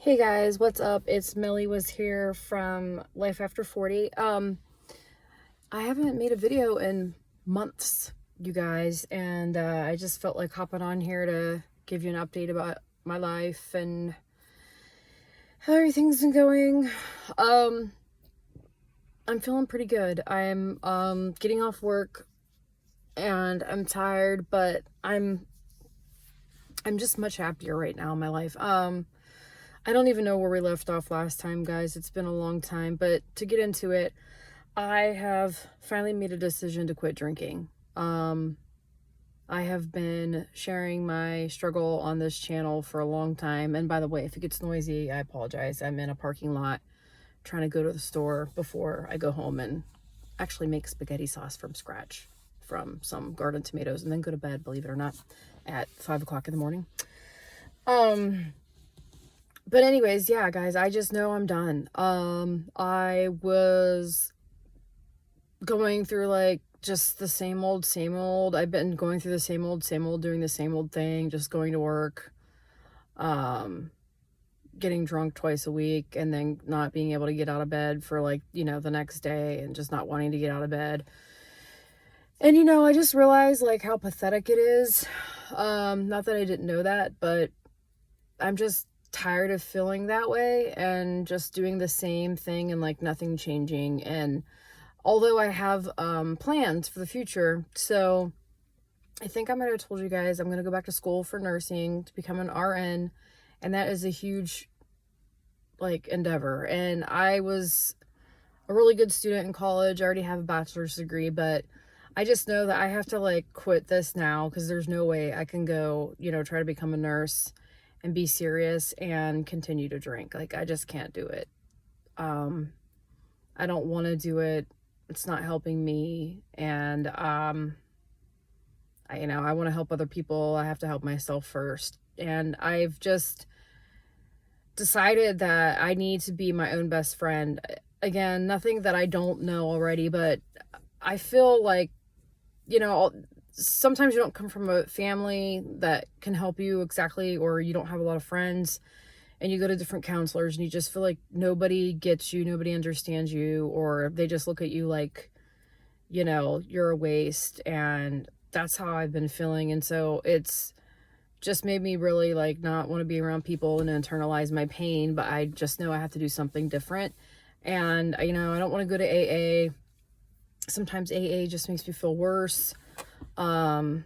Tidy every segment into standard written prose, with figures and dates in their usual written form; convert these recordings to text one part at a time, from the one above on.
Hey guys, what's up? It's Millie was here from Life After 40. I haven't made a video in months, you guys, and I just felt like hopping on here to give you an update about my life and how everything's been going. Um, I'm feeling pretty good. I'm getting off work and I'm tired, but I'm just much happier right now in my life. I don't even know where we left off last time, guys. It's been a long time, but to get into it, I have finally made a decision to quit drinking. I have been sharing my struggle on this channel for a long time. And by the way, if it gets noisy, I apologize. I'm in a parking lot trying to go to the store before I go home and actually make spaghetti sauce from scratch from some garden tomatoes and then go to bed, believe it or not, at 5 o'clock in the morning. But anyways, yeah, guys, I just know I'm done. I was going through like just the same old, same old. I've been going through the same old, doing the same old thing, just going to work, getting drunk twice a week and then not being able to get out of bed for like, the next day and just not wanting to get out of bed. And, I just realized like how pathetic it is. Not that I didn't know that, but I'm just tired of feeling that way and just doing the same thing and like nothing changing. And although I have plans for the future, so I think I might have told you guys I'm going to go back to school for nursing to become an RN, and that is a huge like endeavor. And I was a really good student in college. I already have a bachelor's degree, but I just know that I have to like quit this now because there's no way I can go, try to become a nurse and be serious and continue to drink. Like, I just can't do it. I don't want to do it. It's not helping me. And, I want to help other people. I have to help myself first. And I've just decided that I need to be my own best friend. Again, nothing that I don't know already, but I feel like, sometimes you don't come from a family that can help you exactly, or you don't have a lot of friends and you go to different counselors and you just feel like nobody gets you, nobody understands you, or they just look at you like, you're a waste. And that's how I've been feeling. And so it's just made me really like not want to be around people and internalize my pain, but I just know I have to do something different. And, I don't want to go to AA. Sometimes AA just makes me feel worse. I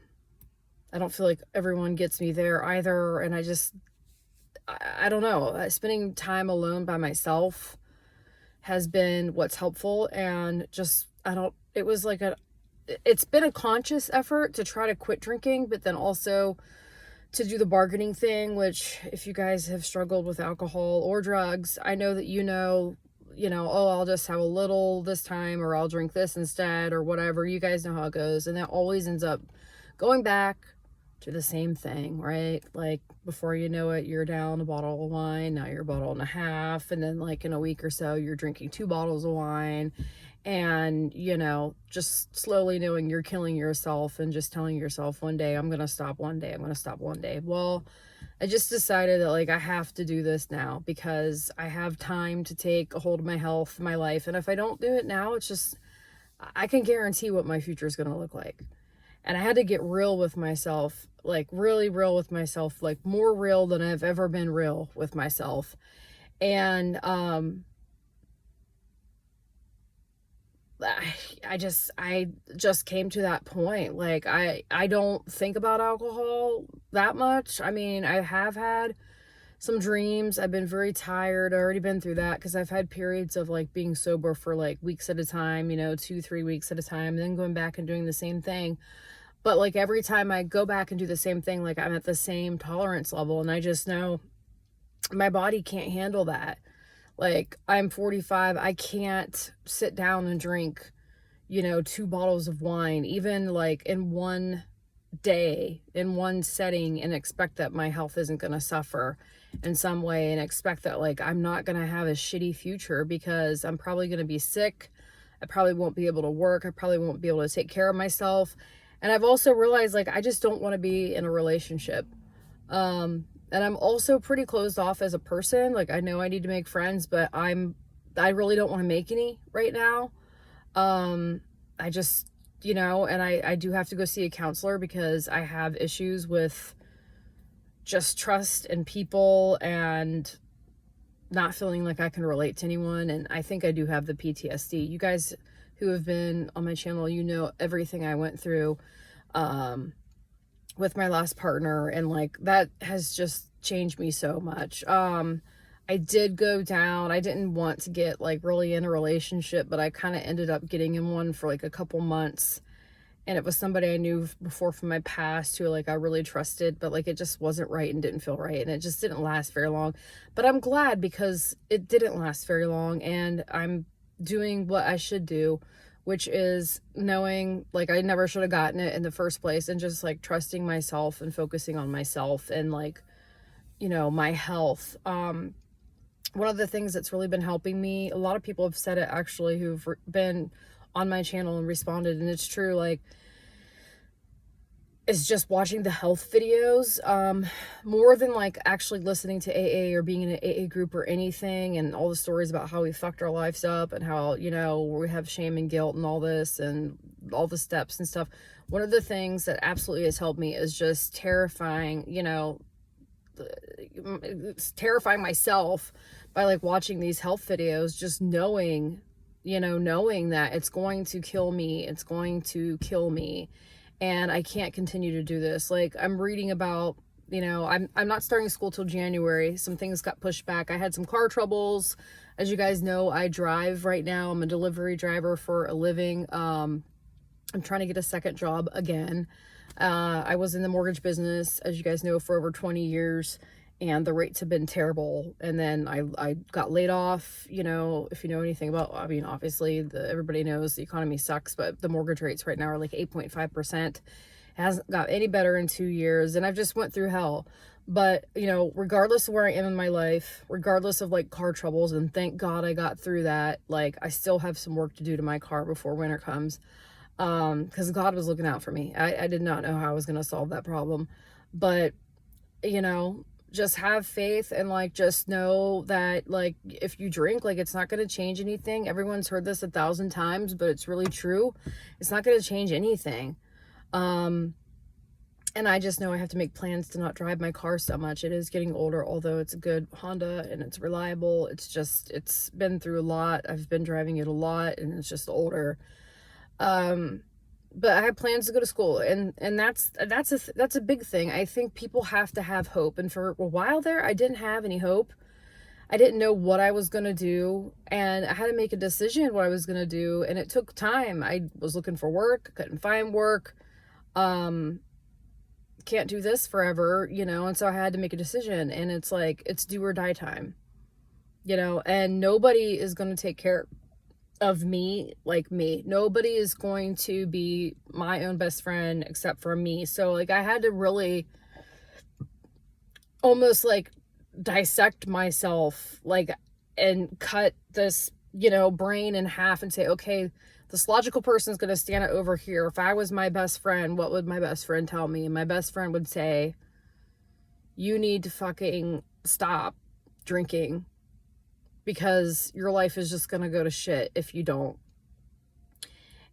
don't feel like everyone gets me there either. And I don't know. Spending time alone by myself has been what's helpful. And just, it's been a conscious effort to try to quit drinking, but then also to do the bargaining thing, which if you guys have struggled with alcohol or drugs, I know that oh, I'll just have a little this time, or I'll drink this instead, or whatever. You guys know how it goes. And that always ends up going back to the same thing, right? Like, before you know it, you're down a bottle of wine. Now you're a bottle and a half. And then like in a week or so, you're drinking 2 bottles of wine. And, just slowly knowing you're killing yourself and just telling yourself one day, I'm going to stop one day. I'm going to stop one day. Well, I just decided that like I have to do this now because I have time to take a hold of my health, my life. And if I don't do it now, it's just, I can guarantee what my future is going to look like. And I had to get real with myself, like really real with myself, like more real than I've ever been real with myself. And, I just came to that point. Like, I don't think about alcohol that much. I mean, I have had some dreams. I've been very tired. I've already been through that because I've had periods of like being sober for like weeks at a time, 2-3 weeks at a time, and then going back and doing the same thing. But like every time I go back and do the same thing, like I'm at the same tolerance level, and I just know my body can't handle that. Like, I'm 45. I can't sit down and drink, 2 bottles of wine, even like in one day, in one setting, and expect that my health isn't going to suffer in some way, and expect that like I'm not going to have a shitty future because I'm probably going to be sick. I probably won't be able to work. I probably won't be able to take care of myself. And I've also realized like I just don't want to be in a relationship. And And I'm also pretty closed off as a person. Like, I know I need to make friends, but I really don't want to make any right now. I just, and I do have to go see a counselor because I have issues with just trust in people and not feeling like I can relate to anyone. And I think I do have the PTSD. You guys who have been on my channel, you know everything I went through with my last partner, and like that has just changed me so much. I did go down. I didn't want to get like really in a relationship, but I kind of ended up getting in one for like a couple months. And it was somebody I knew before from my past who like I really trusted, but like it just wasn't right and didn't feel right. And it just didn't last very long. But I'm glad because it didn't last very long, and I'm doing what I should do, which is knowing like I never should have gotten it in the first place, and just like trusting myself and focusing on myself and like, my health. One of the things that's really been helping me, a lot of people have said it actually who've been on my channel and responded, and it's true, like, is just watching the health videos, more than like actually listening to AA or being in an AA group or anything, and all the stories about how we fucked our lives up and how, we have shame and guilt and all this and all the steps and stuff. One of the things that absolutely has helped me is just terrifying myself by like watching these health videos, just knowing that it's going to kill me. It's going to kill me. And I can't continue to do this. Like, I'm reading about, I'm not starting school till January. Some things got pushed back. I had some car troubles. As you guys know, I drive right now. I'm a delivery driver for a living. I'm trying to get a second job again. I was in the mortgage business, as you guys know, for over 20 years, and the rates have been terrible. And then I got laid off. If you know anything about, I mean, obviously everybody knows the economy sucks, but the mortgage rates right now are like 8.5%. It hasn't got any better in 2 years, and I've just went through hell. But, regardless of where I am in my life, regardless of like car troubles, and thank God I got through that, like I still have some work to do to my car before winter comes. Because God was looking out for me. I did not know how I was going to solve that problem. But, just have faith, and like just know that like if you drink, like it's not going to change anything. Everyone's heard this 1,000 times, but it's really true. It's not going to change anything. And I just know I have to make plans to not drive my car so much. It is getting older, although it's a good Honda and it's reliable. It's been through a lot. I've been driving it a lot, and it's just older. But I have plans to go to school, and that's a big thing. I think people have to have hope. And for a while there, I didn't have any hope. I didn't know what I was going to do, and I had to make a decision what I was going to do. And it took time. I was looking for work, couldn't find work. Can't do this forever, and so I had to make a decision, and it's like, it's do or die time, and nobody is going to take care of me like me. Nobody is going to be my own best friend except for me. So like I had to really almost like dissect myself, like, and cut this brain in half and say, okay, this logical person is going to stand over here. If I was my best friend, what would my best friend tell me? And my best friend would say, you need to fucking stop drinking, because your life is just going to go to shit if you don't.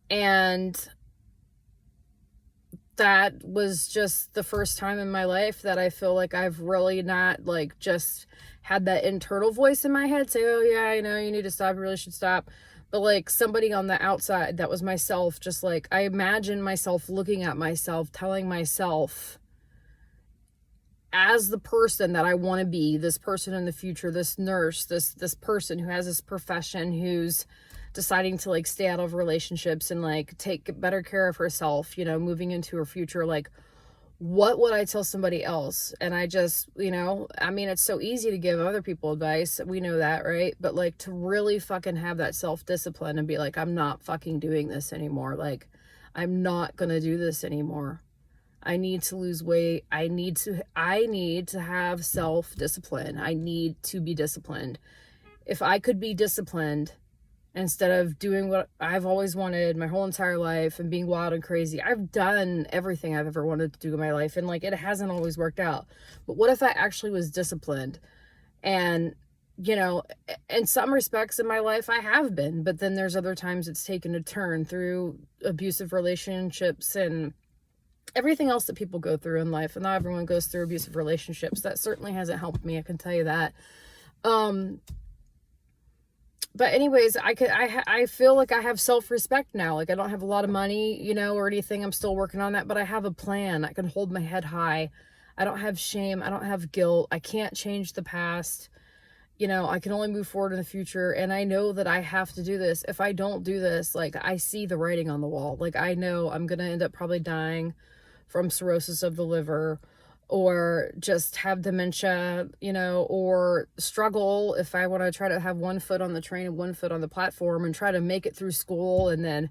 And that was just the first time in my life that I feel like I've really not like just had that internal voice in my head say, oh yeah, I know you need to stop, you really should stop. But like somebody on the outside, that was myself, just like I imagine myself looking at myself, telling myself, as the person that I want to be, this person in the future, this nurse, this person who has this profession, who's deciding to like stay out of relationships and like take better care of herself, moving into her future, like what would I tell somebody else? And I just, I mean, it's so easy to give other people advice. We know that, right? But like to really fucking have that self-discipline and be like, I'm not fucking doing this anymore. Like, I'm not going to do this anymore. I need to lose weight. I need to have self-discipline. I need to be disciplined. If I could be disciplined, instead of doing what I've always wanted my whole entire life and being wild and crazy. I've done everything I've ever wanted to do in my life, and like, it hasn't always worked out. But what if I actually was disciplined? And, you know, in some respects in my life, I have been, but then there's other times it's taken a turn through abusive relationships and everything else that people go through in life. And not everyone goes through abusive relationships. That certainly hasn't helped me, I can tell you that. But anyways, I feel like I have self-respect now. Like, I don't have a lot of money, you know, or anything. I'm still working on that, but I have a plan. I can hold my head high. I don't have shame. I don't have guilt. I can't change the past. You know, I can only move forward in the future. And I know that I have to do this. If I don't do this, like, I see the writing on the wall. Like, I know I'm going to end up probably dying from cirrhosis of the liver, or just have dementia, you know, or struggle if I want to try to have one foot on the train and one foot on the platform and try to make it through school, and then,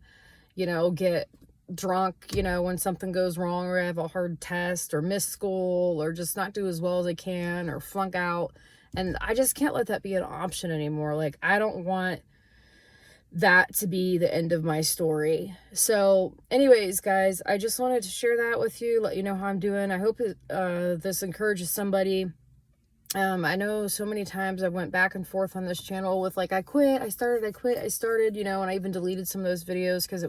you know, get drunk, you know, when something goes wrong, or I have a hard test, or miss school, or just not do as well as I can, or flunk out. And I just can't let that be an option anymore. Like, I don't want that to be the end of my story. So anyways, guys, I just wanted to share that with you, let you know how I'm doing. I hope this encourages somebody. I know so many times I went back and forth on this channel with like, I quit, I started, you know, and I even deleted some of those videos because I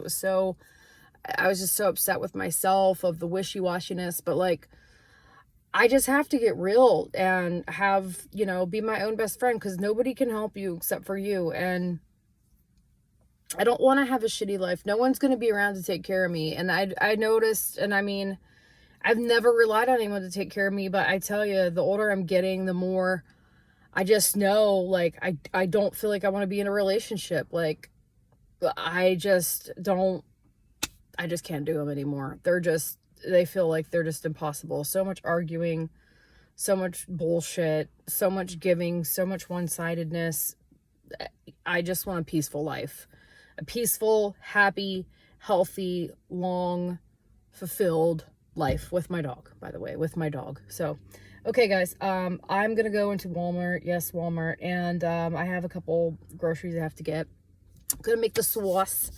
was just so upset with myself of the wishy-washiness. But like, I just have to get real and have, you know, be my own best friend, because nobody can help you except for you. And I don't want to have a shitty life. No one's going to be around to take care of me. And I noticed, and I mean, I've never relied on anyone to take care of me, but I tell you, the older I'm getting, the more I just know, like, I don't feel like I want to be in a relationship. Like, I just can't do them anymore. They feel like they're just impossible. So much arguing, so much bullshit, so much giving, so much one-sidedness. I just want a peaceful life. A peaceful, happy, healthy, long, fulfilled life with my dog, by the way, with my dog. So, okay, guys, I'm going to go into Walmart. Yes, Walmart. And I have a couple groceries I have to get. I'm going to make the sauce.